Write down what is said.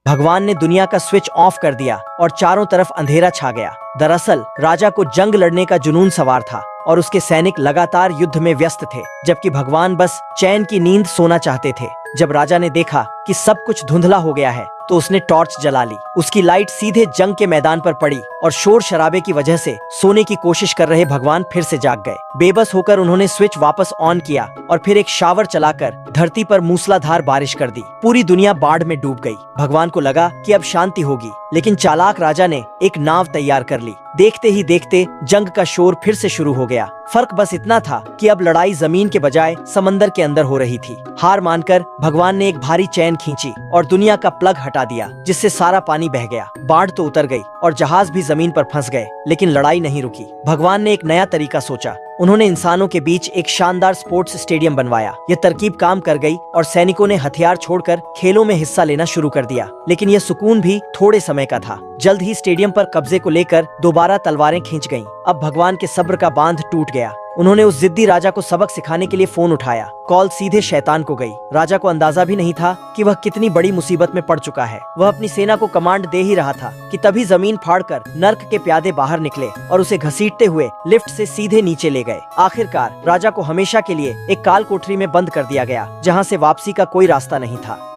भगवान ने दुनिया का स्विच ऑफ कर दिया और चारों तरफ अंधेरा छा गया। दरअसल राजा को जंग लड़ने का जुनून सवार था और उसके सैनिक लगातार युद्ध में व्यस्त थे, जबकि भगवान बस चैन की नींद सोना चाहते थे। जब राजा ने देखा कि सब कुछ धुंधला हो गया है तो उसने टॉर्च जला ली। उसकी लाइट सीधे जंग के मैदान पर पड़ी और शोर शराबे की वजह से सोने की कोशिश कर रहे भगवान फिर से जाग गए। बेबस होकर उन्होंने स्विच वापस ऑन किया और फिर एक शावर चलाकर धरती पर मूसलाधार बारिश कर दी। पूरी दुनिया बाढ़ में डूब गई। भगवान को लगा कि अब शांति होगी, लेकिन चालाक राजा ने एक नाव तैयार कर ली। देखते ही देखते जंग का शोर फिर से शुरू हो गया। फर्क बस इतना था कि अब लड़ाई जमीन के बजाय समंदर के अंदर हो रही थी। हार मानकर भगवान ने एक भारी चैन खींची और दुनिया का प्लग हटा दिया, जिससे सारा पानी बह गया। बाढ़ तो उतर गई और जहाज भी जमीन पर फंस गए, लेकिन लड़ाई नहीं रुकी। भगवान ने एक नया तरीका सोचा। उन्होंने इंसानों के बीच एक शानदार स्पोर्ट्स स्टेडियम बनवाया। यह तरकीब काम कर गई और सैनिकों ने हथियार छोड़कर खेलों में हिस्सा लेना शुरू कर दिया। लेकिन यह सुकून भी थोड़े समय का था। जल्द ही स्टेडियम पर कब्जे को लेकर दोबारा तलवारें खींच गईं। अब भगवान के सब्र का बांध टूट गया। उन्होंने उस जिद्दी राजा को सबक सिखाने के लिए फोन उठाया। कॉल सीधे शैतान को गई। राजा को अंदाजा भी नहीं था कि वह कितनी बड़ी मुसीबत में पड़ चुका है। वह अपनी सेना को कमांड दे ही रहा था कि तभी जमीन फाड़कर नर्क के प्यादे बाहर निकले और उसे घसीटते हुए लिफ्ट से सीधे नीचे ले गए। आखिरकार राजा को हमेशा के लिए एक काल कोठरी में बंद कर दिया गया, जहाँ से वापसी का कोई रास्ता नहीं था।